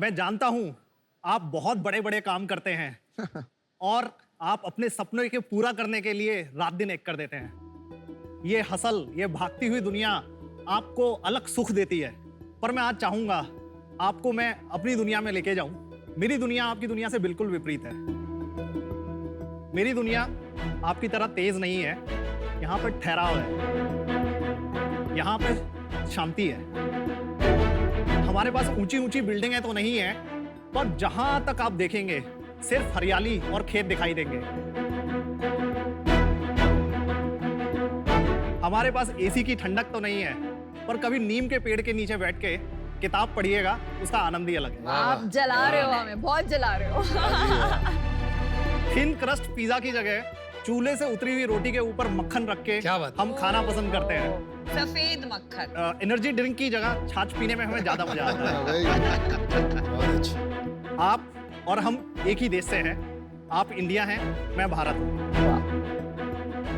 मैं जानता हूं आप बहुत बड़े बड़े काम करते हैं और आप अपने सपनों के पूरा करने के लिए रात दिन एक कर देते हैं। ये हसल, ये भागती हुई दुनिया आपको अलग सुख देती है, पर मैं आज चाहूंगा आपको मैं अपनी दुनिया में लेके जाऊं। मेरी दुनिया आपकी दुनिया से बिल्कुल विपरीत है। मेरी दुनिया आपकी तरह तेज नहीं है, यहाँ पर ठहराव है, यहाँ पे शांति है। हमारे पास ऊंची ऊंची बिल्डिंगें तो नहीं है, पर जहां तक आप देखेंगे सिर्फ हरियाली और खेत दिखाई देंगे। हमारे पास एसी की ठंडक तो नहीं है, पर कभी नीम के पेड़ के नीचे बैठ के किताब पढ़िएगा, उसका आनंद ही अलग है। आप जला रहे हो हमें, बहुत जला रहे हो। थिन क्रस्ट पिज्जा की जगह चूल्हे से उतरी हुई रोटी के ऊपर मक्खन रख के हम खाना पसंद करते हैं। सफेद मक्खन। एनर्जी ड्रिंक की जगह छाछ पीने में हमें ज्यादा मजा आता है। आप और हम एक ही देश से हैं। आप इंडिया हैं, मैं भारत हूं।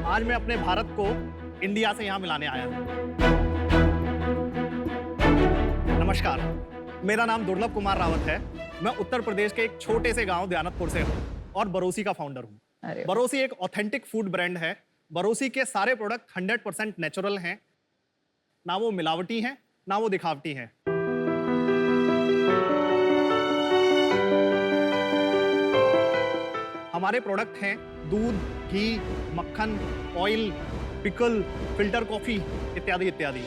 आज मैं अपने भारत को इंडिया से यहाँ मिलाने आया हूं। नमस्कार, मेरा नाम दुर्लभ कुमार रावत है। मैं उत्तर प्रदेश के एक छोटे से गांव दयानतपुर से हूँ और बरोसी का फाउंडर हूँ। बरोसी एक ऑथेंटिक फूड ब्रांड है। बरोसी के सारे प्रोडक्ट 100% नेचुरल हैं, ना वो मिलावटी हैं, ना वो दिखावटी हैं। हमारे प्रोडक्ट हैं दूध, घी, मक्खन, ऑयल, पिकल, फिल्टर कॉफी इत्यादि इत्यादि।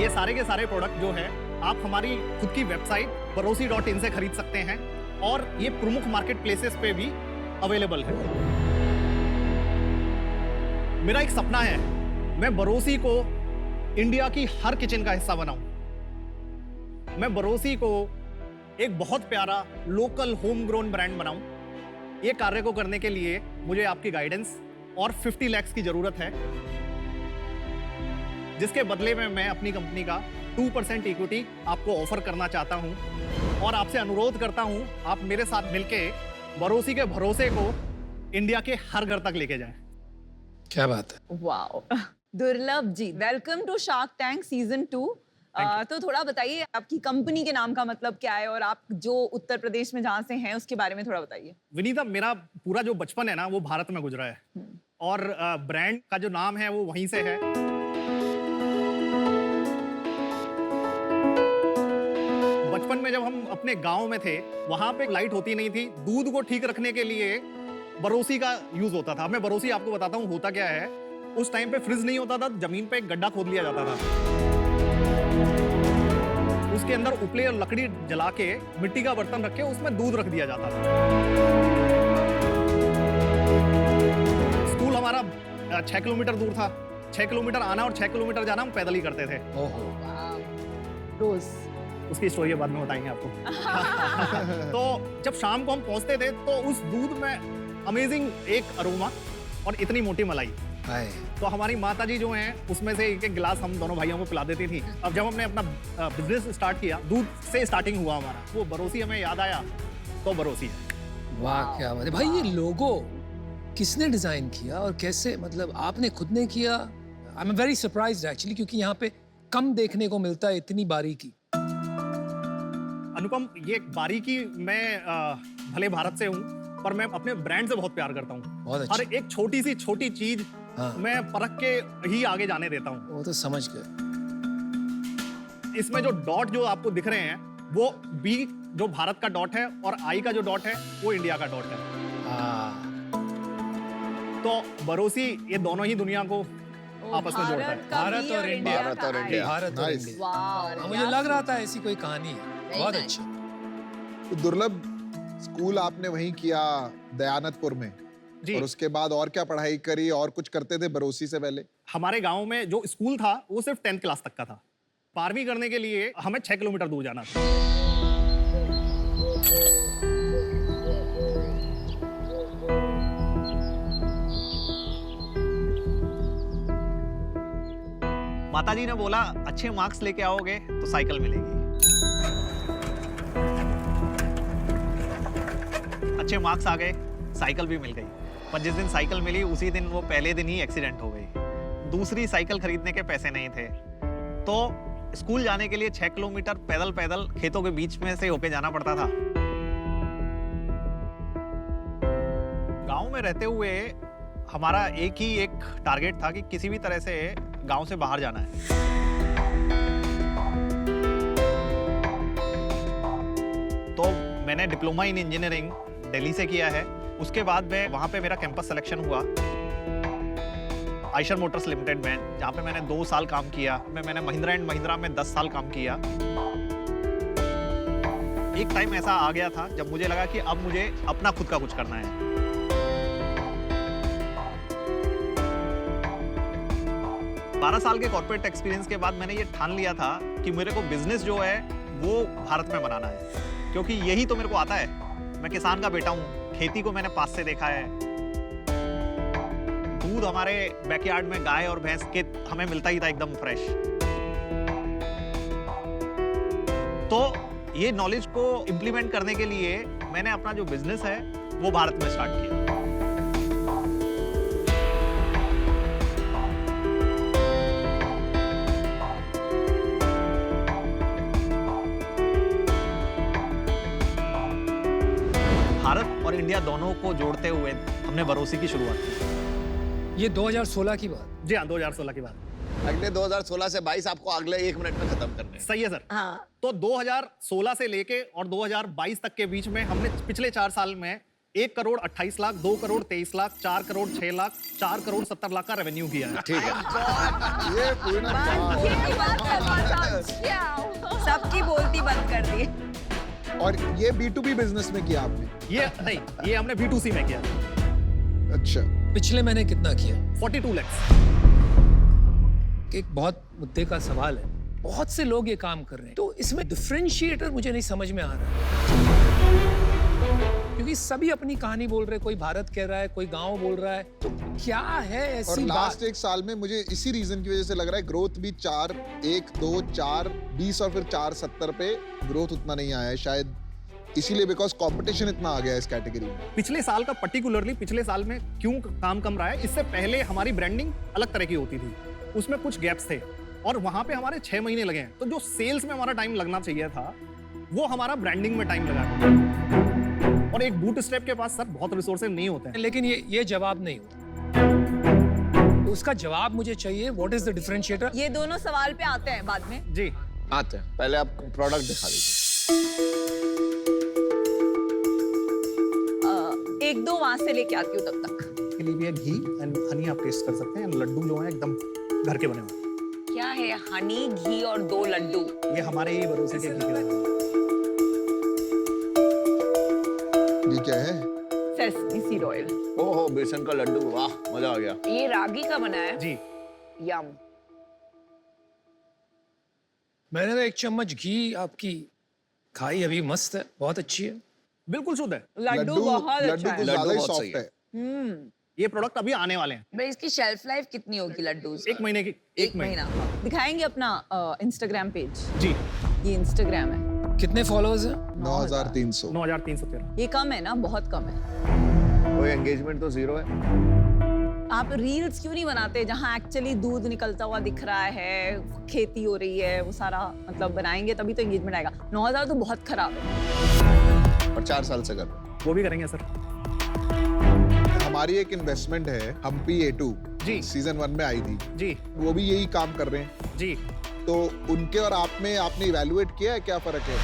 ये सारे के सारे प्रोडक्ट जो है आप हमारी खुद की वेबसाइट barosi.in से खरीद सकते हैं और ये प्रमुख मार्केट प्लेसेस पे भी अवेलेबल है। मेरा एक सपना है, मैं बरोसी को इंडिया की हर किचन का हिस्सा बनाऊं। मैं बरोसी को एक बहुत प्यारा लोकल होम ग्रोन ब्रांड बनाऊं। ये कार्य को करने के लिए मुझे आपकी गाइडेंस और 50 लाख की जरूरत है, जिसके बदले में मैं अपनी कंपनी का 2% इक्विटी आपको ऑफर करना चाहता हूं और आपसे अनुरोध करता हूं आप मेरे साथ मिलके बरोसी के भरोसे को इंडिया के हर घर तक लेके जाएं। क्या बात है। Wow, Durlabh ji, welcome to Shark Tank season 2। तो थोड़ा बताइए आपकी कंपनी के नाम का मतलब क्या है और आप जो उत्तर प्रदेश में जहाँ से हैं उसके बारे में थोड़ा बताइए। विनीता, मेरा पूरा जो बचपन है ना वो भारत में गुजरा है और ब्रांड का जो नाम है वो वहीं से है। बचपन में जब हम अपने गांव में थे, वहां पे लाइट होती नहीं थी। दूध को ठीक रखने के लिए बरोसी का यूज होता था। मैं बरोसी आपको बताता हूँ होता क्या है। उस टाइम पे फ्रिज नहीं होता था, जमीन पे एक गड्ढा खोद लिया जाता था, उसके अंदर उपले और लकड़ी जला के मिट्टी का बर्तन रख के उसमें दूध रख दिया जाता था। स्कूल हमारा 6 किलोमीटर दूर था। 6 किलोमीटर आना और 6 किलोमीटर जाना हम पैदल ही करते थे। रोज उसकी स्टोरी बाद में बताएंगे आपको। तो जब शाम को हम पहुंचते थे तो उस दूध में अमेजिंग एक अरोमा और इतनी मोटी मलाई। तो हमारी माताजी जो हैं उसमें से एक एक गिलास हम दोनों भाइयों को पिला देती थी। अब जब हमने अपना बिजनेस स्टार्ट किया, दूध से स्टार्टिंग हुआ हमारा, वो बरोसी हमें याद आया तो बरोसी है। वाह, क्या बात है भाई। ये लोगो किसने डिजाइन किया और कैसे, मतलब आपने खुद ने किया? I am very surprised actually, क्योंकि यहाँ पे कम देखने को मिलता है इतनी बारीकी। अनुपम, ये बारीकी मैं भले भारत से हूँ पर मैं अपने ब्रांड से बहुत प्यार करता हूँ। अच्छा। हर एक छोटी सी छोटी चीज मैं परख के ही आगे जाने देता हूँ। वो तो समझ गए। इसमें जो डॉट जो आपको दिख रहे हैं वो बी जो भारत का डॉट है और आई का जो डॉट है वो इंडिया का डॉट है। तो बरोसी ये दोनों ही दुनिया को आपस में जोड़ता है। भारत और इंडिया। भारत और इंडिया। भारत और इंडिया। मुझे लग रहा था ऐसी कोई कहानी है। बहुत अच्छा। तो दुर्लभ, स्कूल आपने वहीं किया दयानतपुर में जी। और उसके बाद और क्या पढ़ाई करी और कुछ करते थे बरोसी से पहले? हमारे गांव में जो स्कूल था वो सिर्फ 10th क्लास तक का था। 12वीं करने के लिए हमें 6 किलोमीटर दूर जाना था। माताजी ने बोला अच्छे मार्क्स लेके आओगे तो साइकिल मिलेगी। अच्छे मार्क्स आ गए, साइकिल भी मिल गई। पर जिस दिन साइकिल मिली उसी दिन वो पहले दिन ही एक्सीडेंट हो गई। दूसरी साइकिल खरीदने के पैसे नहीं थे। तो स्कूल जाने के लिए 6 किलोमीटर पैदल पैदल खेतों के बीच में से होके जाना पड़ता था। गांव में रहते हुए हमारा एक टारगेट था कि किसी भी तरह से गांव से बाहर जाना है। तो मैंने डिप्लोमा इन इंजीनियरिंग दिल्ली से किया है। उसके बाद में वहाँ पे मेरा कैंपस सिलेक्शन हुआ आइशर मोटर्स लिमिटेड में, जहाँ पे मैंने 2 साल काम किया। मैंने महिंद्रा एंड महिंद्रा में 10 साल काम किया। एक टाइम ऐसा आ गया था जब मुझे लगा कि अब मुझे अपना खुद का कुछ करना है। बारह साल के कॉर्पोरेट एक्सपीरियंस के बाद मैंने ये ठान लिया था कि मेरे को बिजनेस जो है वो भारत में बनाना है, क्योंकि यही तो मेरे को आता है। मैं किसान का बेटा हूँ, खेती को मैंने पास से देखा है। दूध हमारे बैकयार्ड में गाय और भैंस के हमें मिलता ही था एकदम फ्रेश। तो ये नॉलेज को इम्प्लीमेंट करने के लिए मैंने अपना जो बिजनेस है वो भारत में स्टार्ट किया। भारत और इंडिया दोनों को जोड़ते हुए हमने बरोसी की शुरुआत की। ये 2016 की बात। जी हाँ, 2016 की बात। अगले 2016 से 22 आपको अगले 1 मिनट में खत्म करने हैं। सही है सर। हाँ। तो 2016 से लेके और 2022 तक के बीच में हमने पिछले 4 साल में 1 करोड़ 28 लाख, 2 करोड़ 23 लाख, 4 करोड़ 6 लाख, 4 करोड़ 70 लाख का रेवेन्यू किया है। ठीक है। ये पूर्ण सबकी बोलती बंद कर दी। और ये B2B बिजनेस में किया आपने? ये नहीं, ये हमने B2C में किया। अच्छा। पिछले महीने कितना किया? 42 लाख। एक बहुत मुद्दे का सवाल है। बहुत से लोग ये काम कर रहे हैं, तो इसमें डिफरेंशिएटर मुझे नहीं समझ में आ रहा है, क्योंकि सभी अपनी कहानी बोल रहे हैं। कोई भारत कह रहा है, कोई गांव बोल रहा है, तो क्या है और ऐसी लास्ट बात? 1 साल में मुझे इसी रीजन की वजह से लग रहा है ग्रोथ भी 4, 1, 2, 4, 20 और फिर 4, 70 पे ग्रोथ उतना नहीं आया है शायद, इसीलिए बिकॉज कंपटीशन इतना आ गया है इस कैटेगरी में। पिछले साल का पर्टिकुलरली पिछले साल में क्यों काम कम रहा है? इससे पहले हमारी ब्रांडिंग अलग तरह की होती थी, उसमें कुछ गैप्स थे और वहां पे हमारे 6 महीने लगे हैं। तो जो सेल्स में हमारा टाइम लगना चाहिए था वो हमारा ब्रांडिंग में टाइम लगा। और एक बूट स्ट्रैप के पास सर बहुत रिसोर्सेज नहीं होते हैं। लेकिन ये जवाब नहीं हुआ। तो उसका जवाब मुझे चाहिए। What is the differentiator? ये दोनों सवाल पे आते हैं बाद में। जी आते हैं, पहले आप प्रोडक्ट दिखा दीजिए। 1-2 वहां से लेके आती हूँ तब तक। के लिए भी है घी एंड हनी, आप टेस्ट कर सकते हैं। लड्डू जो है एकदम घर के बने हुए। क्या है? हनी, घी और 2 लड्डू। ये हमारे ही भरोसे के घी के लड्डू। ये क्या है? Sesame seed oil. ओहो, बेसन का लड्डू, वाह मजा आ गया। ये रागी का बना है। जी यम। मैंने तो 1 चम्मच घी आपकी खाई अभी, मस्त है, बहुत अच्छी है। बिल्कुल शुद्ध है। लड्डू बहुत लड्डू अच्छा कुछ है। ज्यादा ही लड्डू बहुत सॉफ्ट सही है। ये प्रोडक्ट अभी आने वाले हैं। भाई इसकी शेल्फ लाइफ कितनी होगी लड्डू? 1 महीने की। 1 महीना। दिखाएंगे अपना इंस्टाग्राम पेज। जी ये इंस्टाग्राम है। कितने फॉलोअर्स हैं? 9300। 9313। ये कम है ना? बहुत कम है। कोई एंगेजमेंट तो 0 है। आप रील्स क्यों नहीं बनाते जहाँ एक्चुअली दूध निकलता हुआ दिख रहा है, खेती हो रही है, वो सारा मतलब बनाएंगे तभी तो एंगेजमेंट आएगा। 9000 तो बहुत खराब है। और 4 साल से कर रहे हैं। वो भी करेंगे सर। हमारी एक इन्वेस्टमेंट है हम्पी A2 जी। सीजन 1 में आई थी, जी वो भी यही काम कर रहे हैं। जी। तो उनके और आप में आपने इवैल्यूएट किया है क्या फर्क है?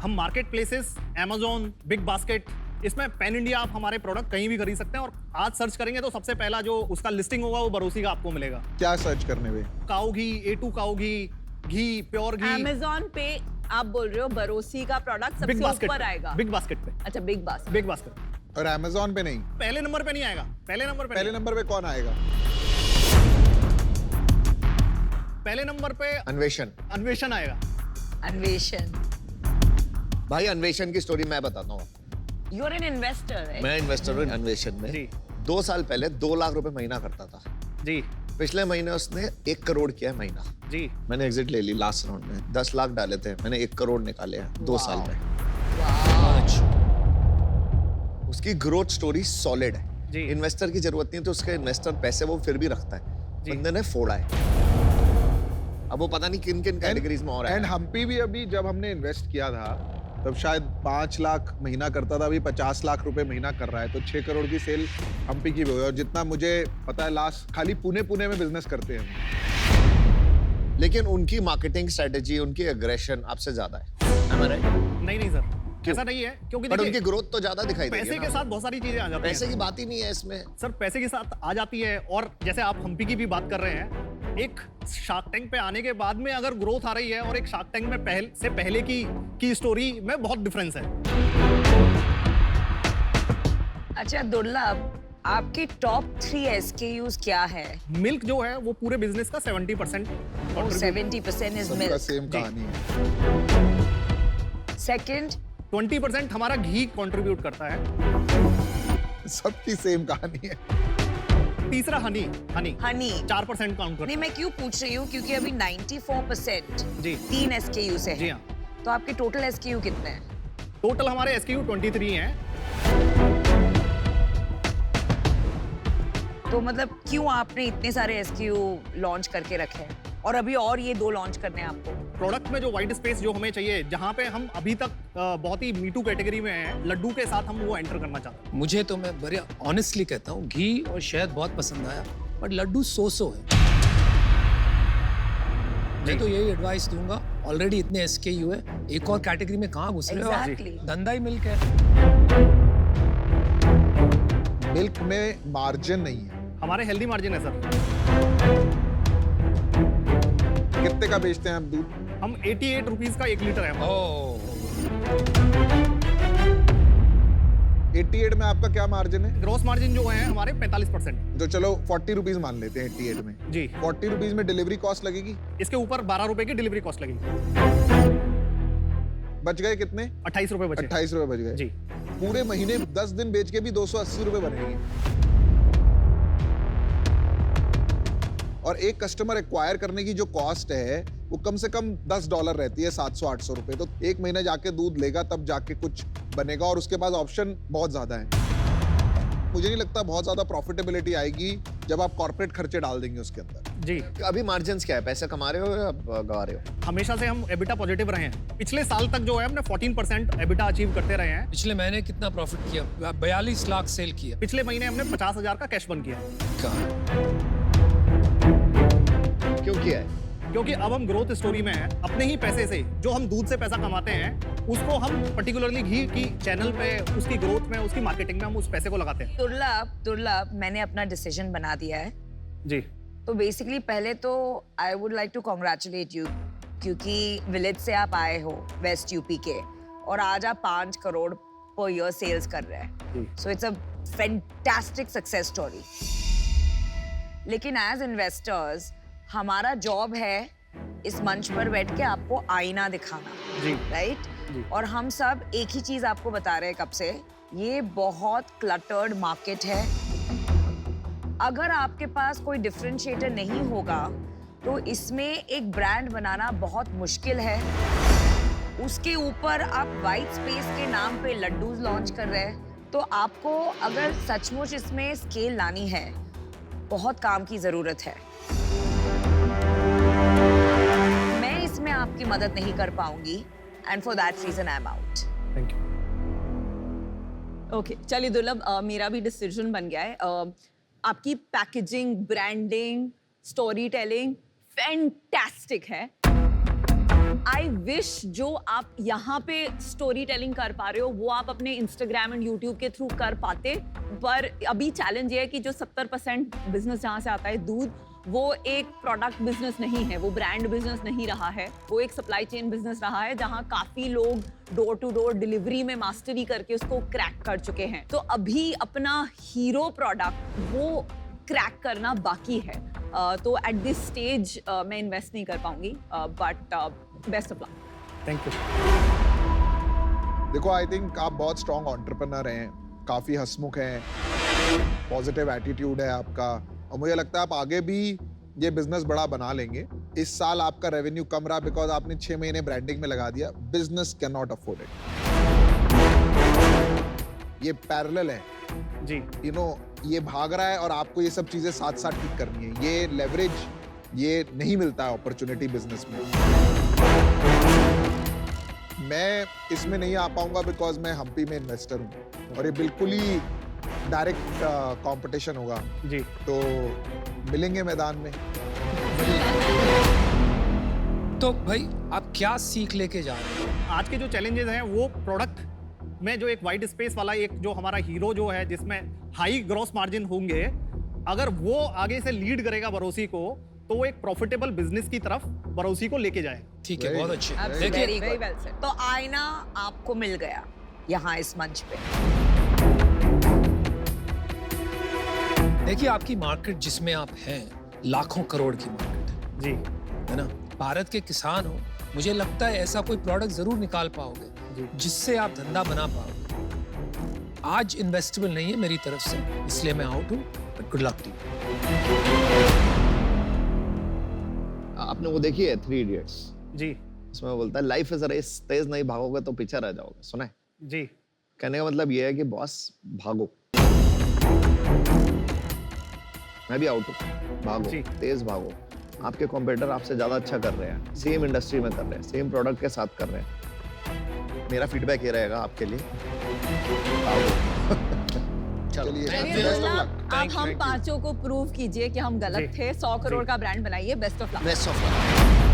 हम market places, Amazon, big basket, इसमें पैन इंडिया आप हमारे प्रोडक्ट कहीं भी खरीद सकते हैं। और आज सर्च करेंगे तो सबसे पहला जो उसका लिस्टिंग होगा वो बरोसी का आपको मिलेगा। क्या सर्च करने में? काऊ घी, A2 काऊ घी, प्योर घी। Amazon पे आप बोल रहे हो बरोसी का प्रोडक्ट बिग सबसे बास्केट ऊपर पे, आएगा। बिग बास्केट पे। अच्छा, बिग बास्केट। बिग बास्केट और Amazon पे नहीं? पहले नंबर पे नहीं आएगा। पहले नंबर पे पहले नहीं। नंबर पे कौन आएगा? पहले नंबर पे अन्वेषण। अन्वेषण आएगा। अन्वेषण। भाई अन्वेषण की स्टोरी मैं बताता हूँ। You are an investor. मैं इन्वेस्टर हूँ अन्वेषण में। जी 2 साल पहले 2 लाख रुपए महीना करता था। जी पिछले महीने उसने 1 करोड़ किया है महीना। जी। मैंने एग्जिट ले ली लास्ट राउंड में। 10 लाख डाले थे, मैंने 1 करोड़ निकाले हैं 2 साल में। उसकी ग्रोथ स्टोरी सॉलिड है। जी। इन्वेस्टर की जरूरत नहीं है, तो उसके इन्वेस्टर पैसे वो फिर भी रखता है। जी। बंदे ने फोड़ा है। अब वो पता नहीं किन किन कैटेगरीज में और एंड है। हम्पी भी अभी जब हमने इन्वेस्ट किया था तब शायद 5 लाख महीना करता था, अभी 50 लाख रुपए महीना कर रहा है, तो 6 करोड़ की सेल हम्पी की भी हुई। और जितना मुझे पता है लास्ट खाली पुणे में बिजनेस करते हैं। लेकिन उनकी मार्केटिंग स्ट्रेटेजी, उनकी एग्रेशन आपसे ज्यादा है। Am I right? नहीं नहीं सर, ऐसा नहीं है, क्योंकि बट देखिए, उनकी ग्रोथ तो ज्यादा दिखाई देगी पैसे ना। के साथ बहुत सारी चीजें आ जाती पैसे हैं की बात ही नहीं है इसमें। सर। पैसे के साथ आ जाती है, और जैसे आप हम्पी की भी बात कर रहे हैं, एक शार्क टैंक पे आने के बाद में अगर ग्रोथ आ रही है और एक शार्क टैंक में पहले की स्टोरी में बहुत डिफरेंस है। अच्छा दुर्लभ, आपके टॉप 3 SKUs क्या है? मिल्क जो है वो पूरे बिजनेस का 70% 70% इज सबका मिल्क। सेम कहानी है। सेकंड 20% हमारा घी कंट्रीब्यूट करता है। सबकी सेम कहानी है। तीसरा हनी हनी। 4% काउंट करता नहीं, मैं क्यों पूछ रही हूँ क्योंकि अभी 94% जी 3 SKU से जी है। हाँ। तो आपके टोटल SKU कितने हैं? टोटल हमारे SKU 23 हैं। तो मतलब क्यों आपने इतने सारे SKU लॉन्च करके रखे हैं और अभी और ये 2 लॉन्च करने हैं आपको? प्रोडक्ट में जो वाइट स्पेस जो हमें चाहिए, जहाँ पे हम अभी तक बहुत ही मीटू कैटेगरी में हैं, लड्डू के साथ हम वो एंटर करना चाहते हैं। मुझे तो, मैं बड़े ऑनेस्टली कहता हूँ, घी और शहद बहुत पसंद आया, बट लड्डू सो है। मैं तो यही एडवाइस दूंगा, ऑलरेडी इतने SKU है, एक और कैटेगरी में कहाँ घुस रहे हो आप? Exactly. धंधा ही मिल्क है। मिल्क में मार्जिन नहीं है। हमारे हेल्दी मार्जिन है सर। कितने का बेचते हैं हम दूध? हम 88 रुपीज का 1 लीटर है। ओह, 88 में आपका क्या मार्जिन है? ग्रोस मार्जिन जो है हमारे 45%। तो चलो 40 रुपीज मान लेते हैं 88 में। जी, 40 रुपीज में डिलीवरी कॉस्ट लगेगी, इसके ऊपर 12 रुपए की डिलीवरी कॉस्ट लगेगी। बच गए कितने? 28 रुपए बचे। 28 रुपए बच गए। जी, पूरे महीने 10 दिन बेच के भी 280 रुपए बनेंगे। और एक कस्टमर एक्वायर करने की जो कॉस्ट है वो कम से कम $10 रहती है, 700-800 रुपए। तो एक महीना जाके दूध लेगा तब जाके कुछ बनेगा, और उसके पास ऑप्शन बहुत ज्यादा है। मुझे नहीं लगता बहुत ज्यादा प्रॉफिटेबिलिटी आएगी जब आप कॉर्पोरेट खर्चे डाल देंगे उसके अंदर। जी। अभी मार्जिन्स क्या है? पैसे कमा रहे हो या गवा रहे हो? हमेशा से हम एबिटा पॉजिटिव रहे हैं। पिछले साल तक जो है हमने 14% एबिटा अचीव करते रहे हैं। पिछले महीने कितना प्रॉफिट किया? 42 लाख सेल किया। पिछले महीने हमने 50,000 का कैश बर्न किया है। क्यों किया है? क्योंकि अब हम ग्रोथ स्टोरी में हैं। अपने ही पैसे से जो हम दूध से पैसा कमाते हैं, उसको हम पर्टिकुलरली घी की चैनल पे, उसकी ग्रोथ में, उसकी मार्केटिंग में हम उस पैसे को लगाते हैं। दुर्लभ, मैंने अपना डिसीजन बना दिया है। जी, तो बेसिकली पहले तो I would like to congratulate you, क्योंकि विलेज से आप आए हो, वेस्ट यूपी के, और आज आप 5 करोड़ पर ईयर सेल्स कर रहे हैं। So it's a fantastic success story. लेकिन एज इन्वेस्टर्स हमारा जॉब है इस मंच पर बैठ के आपको आईना दिखाना, जी, राइट? जी। और हम सब एक ही चीज आपको बता रहे हैं कब से, ये बहुत क्लटर्ड मार्केट है। अगर आपके पास कोई डिफरेंशिएटर नहीं होगा तो इसमें एक ब्रांड बनाना बहुत मुश्किल है। उसके ऊपर आप वाइट स्पेस के नाम पे लड्डूज लॉन्च कर रहे हैं, तो आपको अगर सचमुच इसमें स्केल लानी है, बहुत काम की जरूरत है। मैं इसमें आपकी मदद नहीं कर पाऊंगी, and for that reason I am out. Thank you. Okay, चलिए दुर्लभ, मेरा भी डिसीजन बन गया है। आपकी packaging, branding, story telling fantastic है। आई विश जो आप यहाँ पे स्टोरी टेलिंग कर पा रहे हो वो आप अपने इंस्टाग्राम एंड यूट्यूब के थ्रू कर पाते, पर अभी चैलेंज ये है कि जो 70% बिजनेस जहाँ से आता है दूध, वो एक प्रोडक्ट बिजनेस नहीं है, वो ब्रांड बिजनेस नहीं रहा है, वो एक सप्लाई चेन बिजनेस रहा है, जहाँ काफी लोग डोर टू डोर डिलीवरी में मास्टरी करके उसको क्रैक कर चुके हैं। तो अभी अपना हीरो प्रोडक्ट वो क्रैक करना बाकी है। तो एट दिस स्टेज मैं इन्वेस्ट नहीं कर पाऊंगी, but best of luck. Thank you. देखो, आई थिंक आप बहुत स्ट्रॉन्ग एंटरप्रेन्योर हैं, काफी हंसमुख हैं, पॉजिटिव एटीट्यूड है आपका, और मुझे लगता है आप आगे भी ये बिजनेस बड़ा बना लेंगे। इस साल आपका रेवेन्यू कम रहा बिकॉज आपने 6 महीने ब्रांडिंग में लगा दिया। Business can not afford it. ये पैरेलल है, जी, यू नो, ये भाग रहा है और आपको ये सब चीजें साथ साथ ठीक करनी है। ये लेवरेज ये नहीं मिलता है अपॉर्चुनिटी बिजनेस में। मैं इसमें नहीं आ पाऊंगा बिकॉज मैं हम्पी में इन्वेस्टर हूँ और ये बिल्कुल ही डायरेक्ट कंपटीशन होगा, जी तो मिलेंगे मैदान में। तो भाई आप क्या सीख लेके जा रहे हो? आज के जो चैलेंजेस हैं वो प्रोडक्ट में जो एक वाइट स्पेस वाला एक जो हमारा हीरो जो है जिसमें हाई ग्रॉस मार्जिन होंगे, अगर वो आगे से लीड करेगा बरोसी को तो वो एक प्रॉफिटेबल बिजनेस की तरफ बरोसी को लेके जाएगा। ठीक है, Very बहुत good. अच्छे। Absolutely. देखिए Very Very well good. said. तो आईना आपको मिल गया यहाँ इस मंच पे। देखिए आपकी मार्केट जिसमें आप हैं लाखों करोड़ की मार्केट है, जी है ना? भारत के किसान हो, मुझे लगता है ऐसा कोई प्रोडक्ट जरूर निकाल पाओगे जी जिससे आप धंधा बना पाओगे। आज इन्वेस्टेबल नहीं है मेरी तरफ से, इसलिए मैं आउट हूँ, but good luck to you. आपने वो देखी है 3 इडियट्स? जी उसमें वो बोलता है लाइफ इज अ रेस, तेज नहीं भागोगे तो पीछे रह जाओगे। सुना है? जी कहने का मतलब ये है कि बॉस भागो। मैं भी आउट हूँ, भागो, जी। तेज भागो। आपके कॉम्पिटिटर आपसे ज्यादा अच्छा कर रहे हैं, सेम इंडस्ट्री में कर रहे हैं, सेम प्रोडक्ट के साथ कर रहे हैं। मेरा फीडबैक ये रहेगा आपके लिए, भागो। चलिए, चलिए बेस्ट ऑफ दुर्लभ, लक। अब हम पांचों को प्रूव कीजिए कि हम गलत जी। थे। 100 करोड़ जी। का ब्रांड बनाइए। Best of luck. Best of luck.